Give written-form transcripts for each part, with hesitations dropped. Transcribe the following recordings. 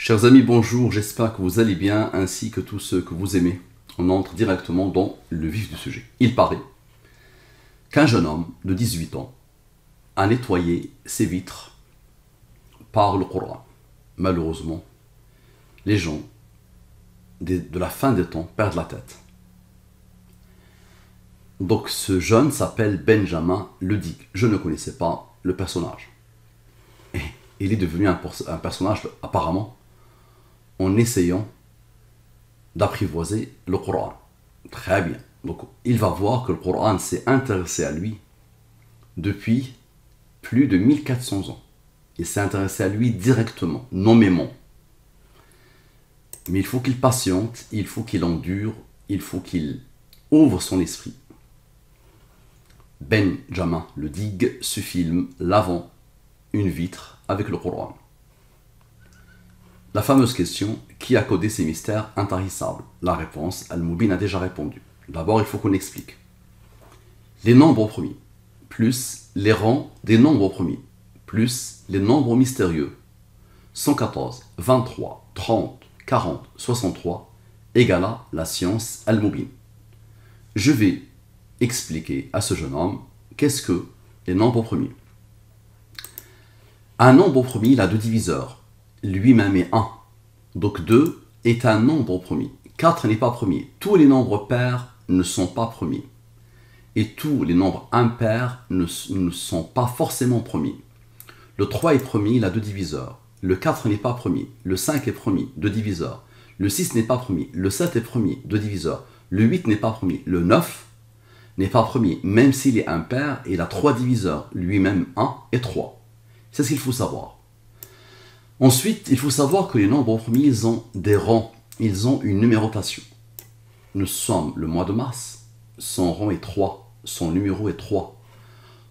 Chers amis, bonjour, j'espère que vous allez bien, ainsi que tous ceux que vous aimez. On entre directement dans le vif du sujet. Il paraît qu'un jeune homme de 18 ans a nettoyé ses vitres par le Coran. Malheureusement, les gens de la fin des temps perdent la tête. Donc ce jeune s'appelle Benjamin Ledig. Je ne connaissais pas le personnage. Et il est devenu un personnage apparemment en essayant d'apprivoiser le Coran. Très bien. Donc il va voir que le Coran s'est intéressé à lui depuis plus de 1400 ans. Il s'est intéressé à lui directement, nommément. Mais il faut qu'il patiente, il faut qu'il endure, il faut qu'il ouvre son esprit. Benjamin Ledig se filme lavant une vitre avec le Coran. La fameuse question, qui a codé ces mystères intarissables? La réponse, Al-Moubin a déjà répondu. D'abord, il faut qu'on explique. Les nombres premiers, plus les rangs des nombres premiers, plus les nombres mystérieux, 114, 23, 30, 40, 63, égale à la science Al-Moubin. Je vais expliquer à ce jeune homme qu'est-ce que les nombres premiers. Un nombre premier, il a deux diviseurs. Lui-même est 1. Donc 2 est un nombre premier. 4 n'est pas premier. Tous les nombres pairs ne sont pas premiers. Et tous les nombres impairs ne sont pas forcément premiers. Le 3 est premier, il a deux diviseurs. Le 4 n'est pas premier. Le 5 est premier, deux diviseurs. Le 6 n'est pas premier. Le 7 est premier, deux diviseurs. Le 8 n'est pas premier. Le 9 n'est pas premier. Même s'il est impair, il a trois diviseurs. Lui-même 1 et 3. C'est ce qu'il faut savoir. Ensuite, il faut savoir que les nombres premiers, ils ont des rangs, ils ont une numérotation. Nous sommes le mois de mars, son rang est 3, son numéro est 3.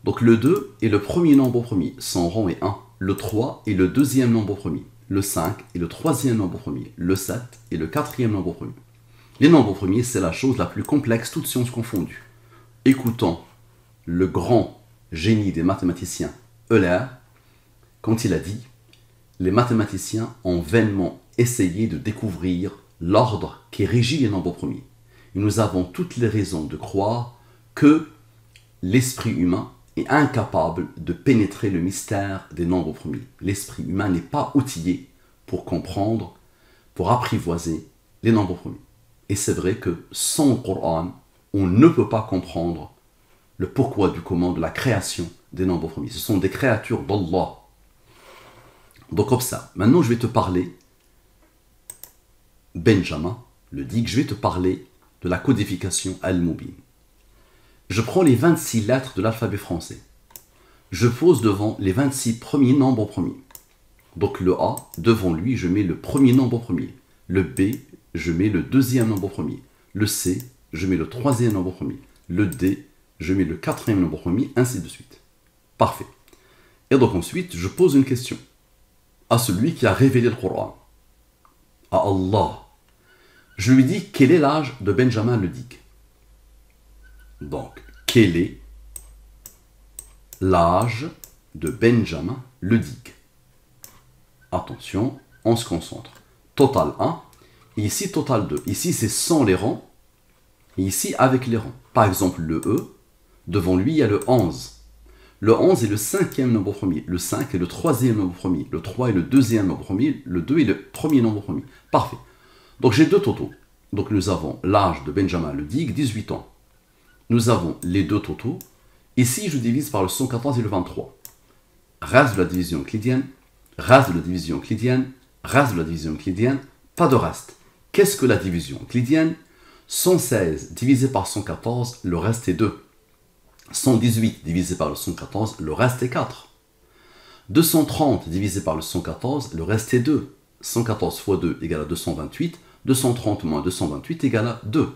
Donc le 2 est le premier nombre premier, son rang est 1. Le 3 est le deuxième nombre premier. Le 5 est le troisième nombre premier. Le 7 est le quatrième nombre premier. Les nombres premiers, c'est la chose la plus complexe, toutes sciences confondues. Écoutons le grand génie des mathématiciens, Euler, quand il a dit: les mathématiciens ont vainement essayé de découvrir l'ordre qui régit les nombres premiers. Et nous avons toutes les raisons de croire que l'esprit humain est incapable de pénétrer le mystère des nombres premiers. L'esprit humain n'est pas outillé pour comprendre, pour apprivoiser les nombres premiers. Et c'est vrai que sans le Coran, on ne peut pas comprendre le pourquoi du comment de la création des nombres premiers. Ce sont des créatures d'Allah. Donc observe, maintenant je vais te parler, Benjamin Ledig, je vais te parler de la codification Al-Moubin. Je prends les 26 lettres de l'alphabet français. Je pose devant les 26 premiers nombres premiers. Donc le A, devant lui, je mets le premier nombre premier. Le B, je mets le deuxième nombre premier. Le C, je mets le troisième nombre premier. Le D, je mets le quatrième nombre premier, ainsi de suite. Parfait. Et donc ensuite, je pose une question à celui qui a révélé le Coran, à Allah. Je lui dis: quel est l'âge de Benjamin Ledig? Donc, quel est l'âge de Benjamin Ledig? Attention, on se concentre. Total 1, et ici total 2. Ici c'est sans les rangs, et ici avec les rangs. Par exemple, le E, devant lui il y a le 11. Le 11 est le cinquième nombre premier, le 5 est le troisième nombre premier, le 3 est le deuxième nombre premier, le 2 est le premier nombre premier. Parfait. Donc j'ai deux totaux. Donc nous avons l'âge de Benjamin Ledig, 18 ans. Nous avons les deux totaux. Ici, je divise par le 114 et le 23. Reste de la division euclidienne, reste de la division euclidienne, reste de la division euclidienne, pas de reste. Qu'est-ce que la division euclidienne? 116 divisé par 114, le reste est 2. 118 divisé par le 114, le reste est 4. 230 divisé par le 114, le reste est 2. 114 fois 2 égale à 228. 230 moins 228 égale à 2.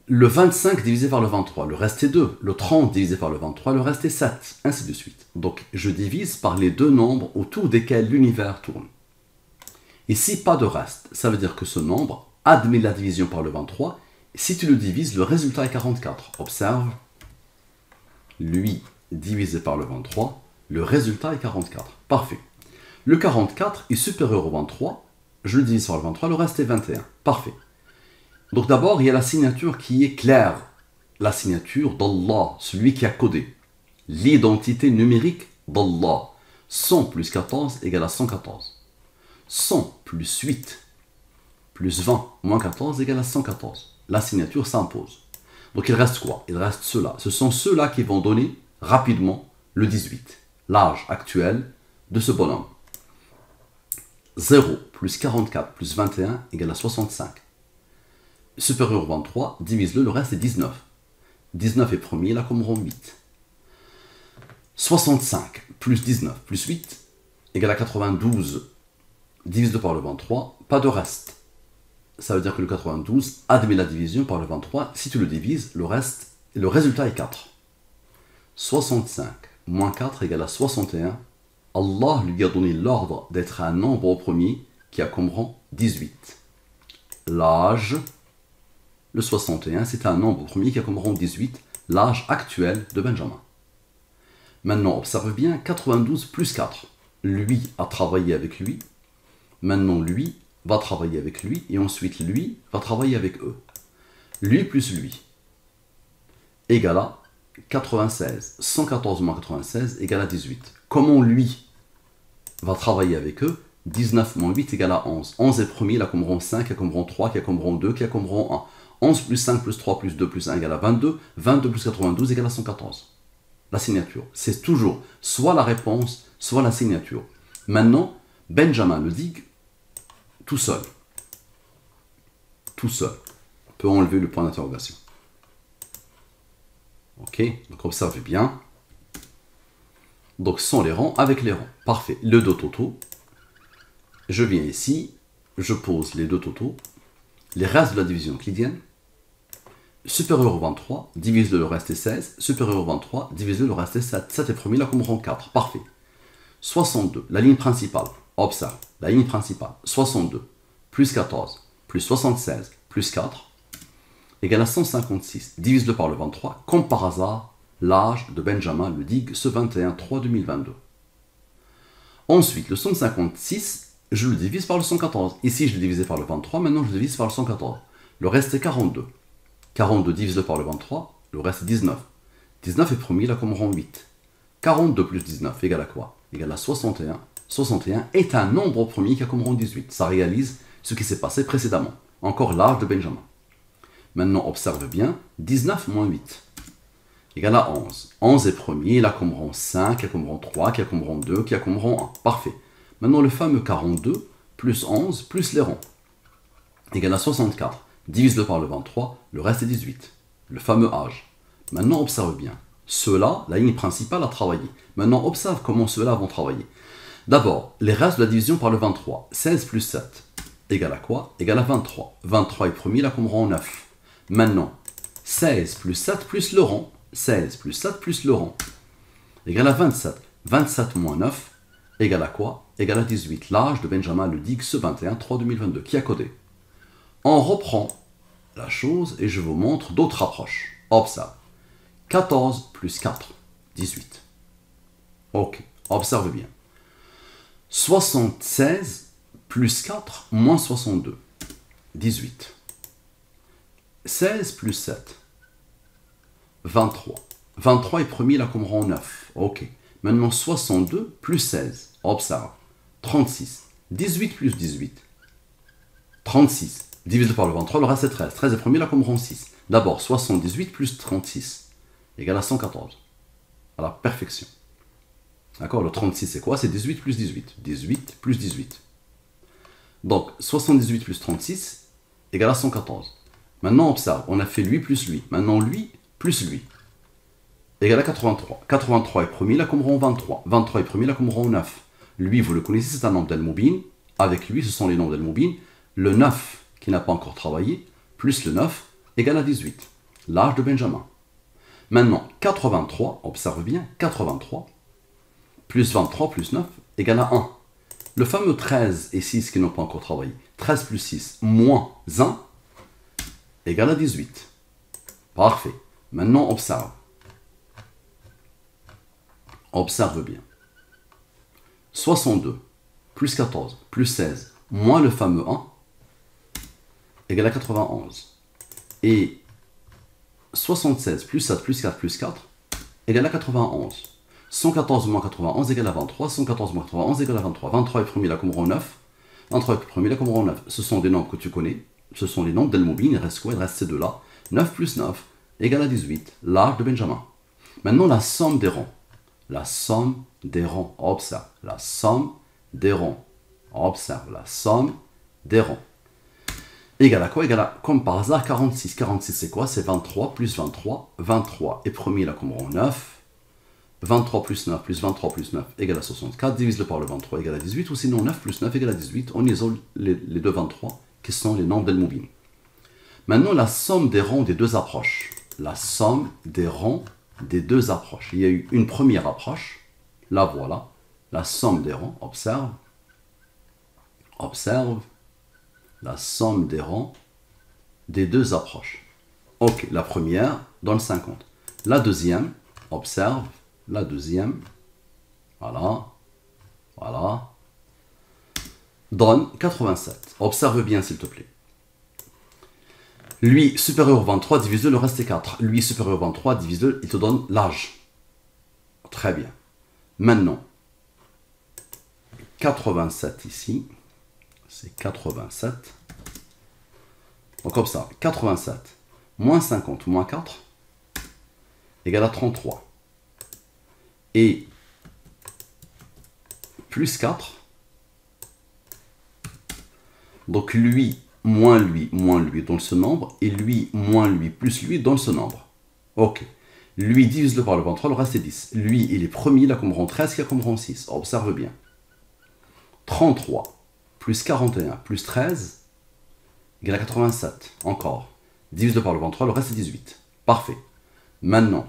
Le 25 divisé par le 23, le reste est 2. Le 30 divisé par le 23, le reste est 7. Ainsi de suite. Donc je divise par les deux nombres autour desquels l'univers tourne. Ici, pas de reste. Ça veut dire que ce nombre admet la division par le 23. Si tu le divises, le résultat est 44. Observe. Lui divisé par le 23, le résultat est 44. Parfait. Le 44 est supérieur au 23. Je le divise par le 23, le reste est 21. Parfait. Donc d'abord, il y a la signature qui est claire. La signature d'Allah, celui qui a codé. L'identité numérique d'Allah. 100 plus 14 égale à 114. 100 plus 8 plus 20 moins 14 égale à 114. La signature s'impose. Donc il reste quoi? Il reste ceux-là. Ce sont ceux-là qui vont donner rapidement le 18. L'âge actuel de ce bonhomme. 0 plus 44 plus 21 égale à 65. Supérieur au 23, divise-le, le reste est 19. 19 est premier, là comme rond 8. 65 plus 19 plus 8 égale à 92. Divise-le par le 23, pas de reste. Ça veut dire que le 92 admet la division par le 23. Si tu le divises, le résultat est 4. 65 moins 4 égale à 61. Allah lui a donné l'ordre d'être un nombre au premier qui a comme rang 18. L'âge, le 61, c'est un nombre au premier qui a comme rang 18, l'âge actuel de Benjamin. Maintenant, observe bien, 92 plus 4. Lui a travaillé avec lui. Maintenant, lui va travailler avec lui. Et ensuite, lui va travailler avec eux. Lui plus lui égale à 96. 114 moins 96 égale à 18. Comment lui va travailler avec eux? 19 moins 8 égale à 11. 11 est premier, il a comme rang 5, il a comme rang 3, qui a comme rang 2, qui a comme rang 1. 11 plus 5 plus 3 plus 2 plus 1 égale à 22. 22 plus 92 égale à 114. La signature. C'est toujours soit la réponse, soit la signature. Maintenant, Benjamin le dit tout seul. Tout seul. On peut enlever le point d'interrogation. Ok, donc observez bien. Donc sans les rangs, avec les rangs. Parfait. Le deux totaux. Je viens ici, je pose les deux totaux. Les restes de la division euclidienne. Supérieur au 23, divise-le, le reste est 16. Supérieur au 23, divise-le, le reste est 7. 7 est premier, là comme rang 4. Parfait. 62, la ligne principale. Observe, la ligne principale. 62, plus 14, plus 76, plus 4, égale à 156. Divise-le par le 23. Comme par hasard, l'âge de Benjamin le digue ce 21-3-2022. Ensuite, le 156, je le divise par le 114. Ici, je l'ai divisé par le 23. Maintenant, je le divise par le 114. Le reste est 42. 42 divisé par le 23, le reste est 19. 19 est premier, là comme rang 8. 42 plus 19 égale à quoi? Égale à 61. 61 est un nombre au premier qui a comme rang 18. Ça réalise ce qui s'est passé précédemment. Encore l'âge de Benjamin. Maintenant, observe bien. 19 moins 8 égale à 11. 11 est premier, il a comme rang 5, qui a comme rang 3, qui a comme rang 2, qui a comme rang 1. Parfait. Maintenant, le fameux 42 plus 11 plus les rangs égale à 64. Divise-le par le 23, le reste est 18. Le fameux âge. Maintenant, observe bien. Ceux-là, la ligne principale a travaillé. Maintenant, observe comment ceux-là vont travailler. D'abord, les restes de la division par le 23. 16 plus 7 égale à quoi? Égale à 23. 23 est premier, là comme rang 9. Maintenant, 16 plus 7 plus le rang. 16 plus 7 plus le rang égale à 27. 27 moins 9 égale à quoi? Égale à 18. L'âge de Benjamin le digue ce 21-3-2022. Qui a codé? On reprend la chose et je vous montre d'autres approches. Observe. 14 plus 4, 18. Ok, observe bien. 76 plus 4 moins 62, 18. 16 plus 7, 23. 23 est premier, là comme rang 9. Ok. Maintenant 62 plus 16. Observe. 36. 18 plus 18. 36. Divisé par le 23, le reste est 13. 13 est premier, là comme rang 6. D'abord, 78 plus 36 égale à 114. À la perfection. D'accord? Le 36, c'est quoi? C'est 18 plus 18. 18 plus 18. Donc, 78 plus 36 égale à 114. Maintenant, observe. On a fait lui plus lui. Maintenant, lui plus lui égale à 83. 83 est premier, là comme rang 23. 23 est premier, là comme rang 9. Lui, vous le connaissez, c'est un nombre d'Al-Moubin. Avec lui, ce sont les nombres d'Al-Moubin. Le 9, qui n'a pas encore travaillé, plus le 9, égale à 18. L'âge de Benjamin. Maintenant, 83, observe bien, 83, plus 23 plus 9, égale à 1. Le fameux 13 et 6 qui n'ont pas encore travaillé. 13 plus 6, moins 1, égale à 18. Parfait. Maintenant, observe. Observe bien. 62 plus 14, plus 16, moins le fameux 1, égale à 91. Et 76 plus 7 plus 4 plus 4 égale à 91. 114 moins 91 égale à 23. 114 moins 91 égale à 23. 23 est promis là comme rang 9. 23 est promis là comme rang 9. Ce sont des nombres que tu connais. Ce sont les nombres d'El-Moubin. Il reste quoi? Il reste ces deux-là. 9 plus 9 égale à 18. L'âge de Benjamin. Maintenant, la somme des rangs. La somme des rangs. Observe. La somme des rangs. Observe. La somme des rangs. Égale à quoi? Égale à, comme par hasard, 46. 46, c'est quoi? C'est 23 plus 23. 23 est premier là comme rang 9. 23 plus 9 plus 23 plus 9 égale à 64. Divise-le par le 23 égale à 18. Ou sinon 9 plus 9 égale à 18. On isole les deux 23 qui sont les nombres d'El-Moubin. Maintenant, la somme des rangs des deux approches. La somme des rangs des deux approches. Il y a eu une première approche. La voilà. La somme des rangs. Observe. Observe. La somme des rangs des deux approches. Ok, la première donne 50. La deuxième, observe, la deuxième, voilà, voilà, donne 87. Observe bien s'il te plaît. Lui supérieur au 23, divise-le, le reste est 4. Lui supérieur au 23, divise-le, il te donne l'âge. Très bien. Maintenant, 87 ici. C'est 87. Donc comme ça, 87 moins 50 moins 4 égale à 33. Et plus 4. Donc lui donne ce nombre. Et lui moins lui plus lui donne ce nombre. Ok. Lui divise-le par le 23, le reste est 10. Lui, il est premier, il a comme rang 13, il a comme rang 6. Observe bien. 33. Plus 41, plus 13, égale à 87. Encore. Divise-le par le 23, le reste est 18. Parfait. Maintenant,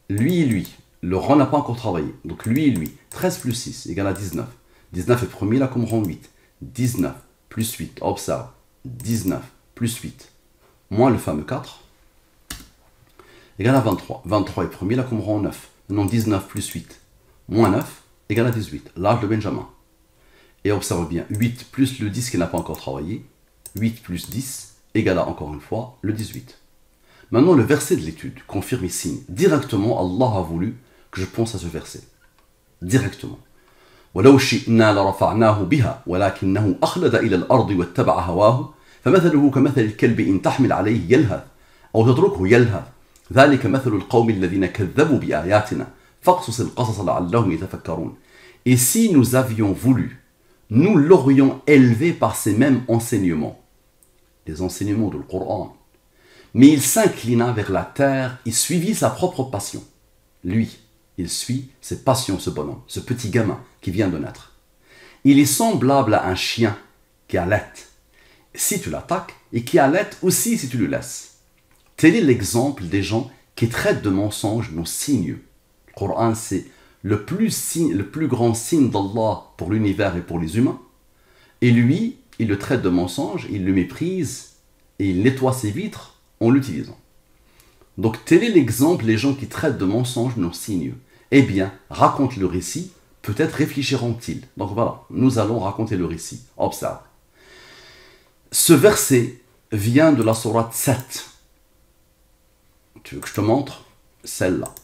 lui, le rang n'a pas encore travaillé. Donc lui, 13 plus 6 égale à 19. 19 est premier, là comme rang 8. 19 plus 8, observe. 19 plus 8, moins le fameux 4, égale à 23. 23 est premier, là comme rang 9. Maintenant 19 plus 8, moins 9, égale à 18. L'âge de Benjamin. Et observe bien, 8 plus le 10 qui n'a pas encore travaillé, 8 plus 10 égale à, encore une fois, le 18. Maintenant, le verset de l'étude confirme et signe. Directement, Allah a voulu que je pense à ce verset. Directement. وَلَوْ شِئْنَا لَرَفَعْنَاهُ بِهَا وَلَكِنَّهُ أَخْلَدَ إِلَى الْأَرْضِ وَاتَّبَعَ هَوَاهُ فَمَثَلُهُ كَمَثَلِ الْكَلْبِ إِنْ تَحْمِلْ عَلَيْهِ يَلْهَثْ أَوْ تَتْرُكْهُ يَلْهَثْ ذَلِكَ مَثَلُ الْقَوْمِ الَّذِينَ كَذَّبُوا بِآيَاتِنَا فَاقْصُصِ الْقَصَصَ لَعَلَّهُمْ يَتَفَكَّرُونَ. Et si nous avions voulu, nous l'aurions élevé par ces mêmes enseignements, les enseignements du Coran. Mais il s'inclina vers la terre et suivit sa propre passion. Lui, il suit ses passions, ce bonhomme, ce petit gamin qui vient de naître. Il est semblable à un chien qui allaite si tu l'attaques et qui allaite aussi si tu le laisses. Tel est l'exemple des gens qui traitent de mensonges nos signes. Le Coran, c'est le plus grand signe d'Allah pour l'univers et pour les humains. Et lui, il le traite de mensonge, il le méprise et il nettoie ses vitres en l'utilisant. Donc tel est l'exemple des gens qui traitent de mensonges nos signes. Eh bien, raconte le récit, peut-être réfléchiront-ils. Donc voilà, nous allons raconter le récit. Observe. Ce verset vient de la sourate 7. Tu veux que je te montre? Celle-là.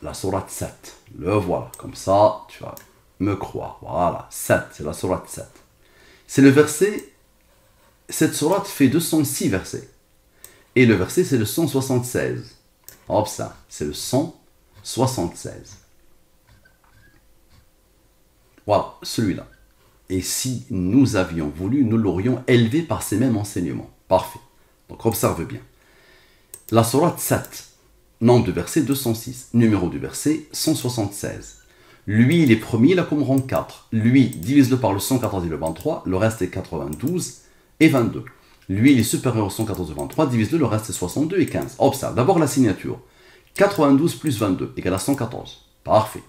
La sourate 7. Le voilà. Comme ça, tu vas me croire. Voilà. 7. C'est la sourate 7. C'est le verset. Cette sourate fait 206 versets. Et le verset, c'est le 176. Observe. C'est le 176. Voilà. Celui-là. Et si nous avions voulu, nous l'aurions élevé par ces mêmes enseignements. Parfait. Donc observe bien. La sourate 7. Nombre de versets 206. Numéro du verset 176. Lui, il est premier, il a comme rang 4. Lui, divise-le par le 114 et le 23. Le reste est 92 et 22. Lui, il est supérieur au 114 et 23. Divise-le, le reste est 62 et 15. Observe. D'abord la signature. 92 plus 22 égale à 114. Parfait.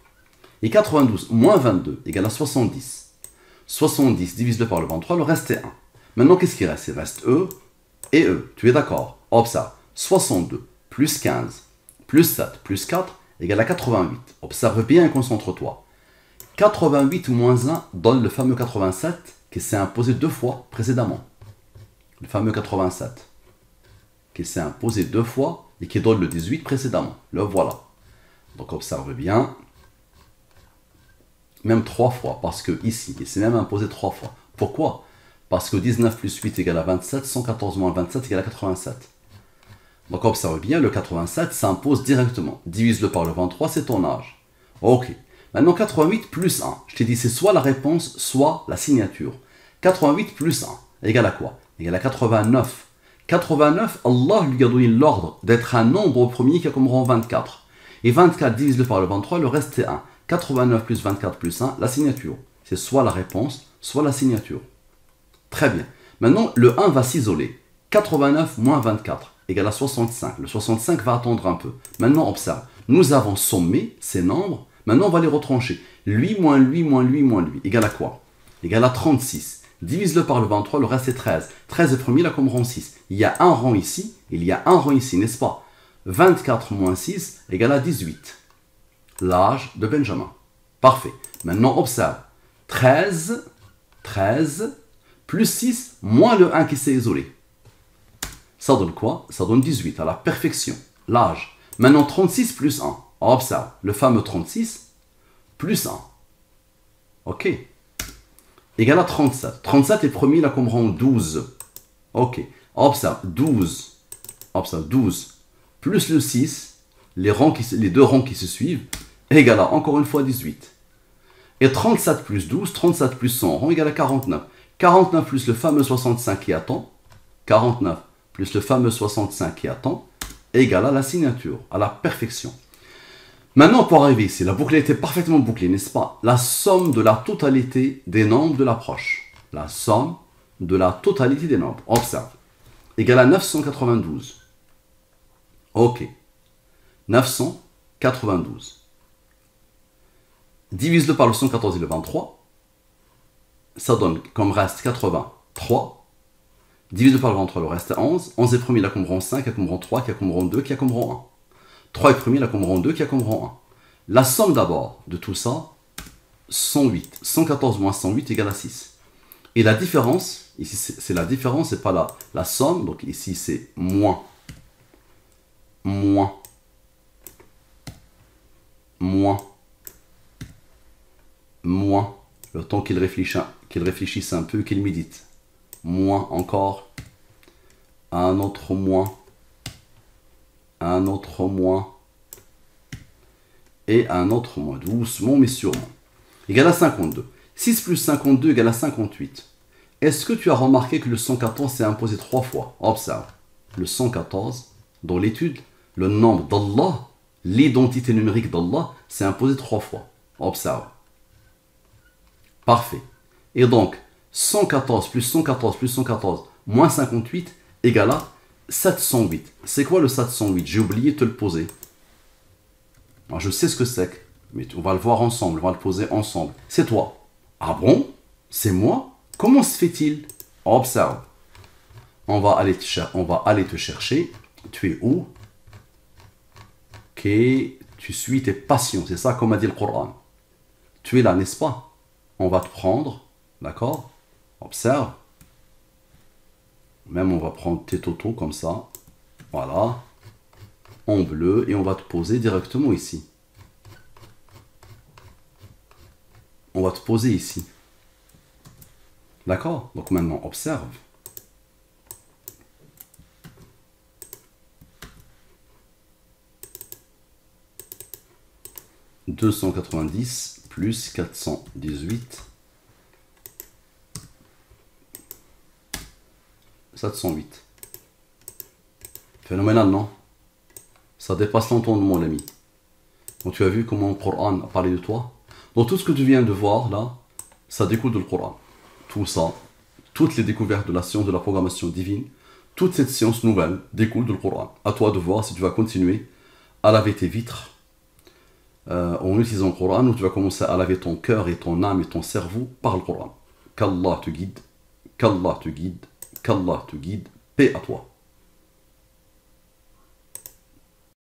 Et 92 moins 22 égale à 70. 70 divise-le par le 23. Le reste est 1. Maintenant, qu'est-ce qui reste? Il reste E et E. Tu es d'accord? Observe. 62 plus 15 plus 7 plus 4 égale à 88. Observe bien et concentre-toi. 88 moins 1 donne le fameux 87 qui s'est imposé 2 fois précédemment. Le fameux 87 qui s'est imposé 2 fois et qui donne le 18 précédemment. Le voilà. Donc observe bien. Même 3 fois, parce que ici, il s'est même imposé 3 fois. Pourquoi? Parce que 19 plus 8 égale à 27, 114 moins 27 égale à 87. Donc observe bien, le 87 s'impose directement. Divise-le par le 23, c'est ton âge. Ok. Maintenant 88 plus 1. Je t'ai dit c'est soit la réponse, soit la signature. 88 plus 1 égale à quoi? Égale à 89. 89, Allah lui a donné l'ordre d'être un nombre premier qui a comme rang 24. Et 24 divise-le par le 23, le reste c'est 1. 89 plus 24 plus 1, la signature. C'est soit la réponse, soit la signature. Très bien. Maintenant, le 1 va s'isoler. 89 moins 24 égale à 65. Le 65 va attendre un peu. Maintenant, observe. Nous avons sommé ces nombres. Maintenant, on va les retrancher. Lui moins lui moins lui moins lui égale à quoi? Égale à 36. Divise-le par le 23, le reste c'est 13. 13 est premier, là comme rang 6. Il y a un rang ici, il y a un rang ici, n'est-ce pas? 24 moins 6 égale à 18. L'âge de Benjamin. Parfait. Maintenant, observe. 13 plus 6 moins le 1 qui s'est isolé. Ça donne quoi? Ça donne 18 à la perfection. L'âge. Maintenant, 36 plus 1. Observe. Le fameux 36 plus 1. Ok. Égal à 37. 37 est premier, là comme rang 12. Ok. Observe. 12. Observe. 12 plus le 6. Les deux rangs qui se suivent. Égale à, encore une fois, 18. Et 37 plus 12, 37 plus 100 rang égale à 49. 49 plus le fameux 65 qui attend. 49 plus le fameux 65 qui attend. Égale à la signature, à la perfection. Maintenant, pour arriver ici, la boucle était parfaitement bouclée, n'est-ce pas? La somme de la totalité des nombres de l'approche. La somme de la totalité des nombres. Observe. Égale à 992. Ok. 992. Divise-le par le 114 et le 23. Ça donne comme reste 83. Divise-le par le 23, le reste est 11. 11 est premier, là comme rang 5, qui a comme rang 3, qui a comme rang 2, qui a comme rang 1. 3 est premier, là comme rang 2, qui a comme rang 1. La somme d'abord de tout ça, 108. 114 moins 108 égale à 6. Et la différence, ici c'est la différence, c'est pas la somme, donc ici c'est moins. Moins. Le temps qu'il réfléchisse un peu, qu'il médite. Moins encore. Un autre moins. Un autre moins. Et un autre moins. Doucement mais sûrement. Égal à 52. 6 plus 52 égale à 58. Est-ce que tu as remarqué que le 114 s'est imposé 3 fois? Observe. Le 114, dans l'étude, le nombre d'Allah, l'identité numérique d'Allah, s'est imposé 3 fois. Observe. Parfait. Et donc, 114 plus 114 plus 114 moins 58 égale à 708. C'est quoi le 708? J'ai oublié de te le poser. Alors, je sais ce que c'est, mais on va le voir ensemble, on va le poser ensemble. C'est toi. Ah bon? C'est moi? Comment se fait-il? Observe. On va aller te chercher. Tu es où? Ok, tu suis tes passions. C'est ça comme a dit le Coran. Tu es là, n'est-ce pas? On va te prendre, d'accord? Observe. Même on va prendre tes totaux comme ça. Voilà. En bleu. Et on va te poser directement ici. On va te poser ici. D'accord? Donc maintenant, observe. « 290 plus 418 » 708. Phénoménal, non? Ça dépasse l'entendement, mon ami. Donc tu as vu comment le Coran a parlé de toi? Donc tout ce que tu viens de voir là, ça découle du Coran. Tout ça, toutes les découvertes de la science de la programmation divine, toute cette science nouvelle découle du Coran. À toi de voir si tu vas continuer à laver tes vitres en utilisant le Coran, ou tu vas commencer à laver ton cœur et ton âme et ton cerveau par le Coran. Qu'Allah te guide, qu'Allah te guide, qu'Allah te guide, paix à toi.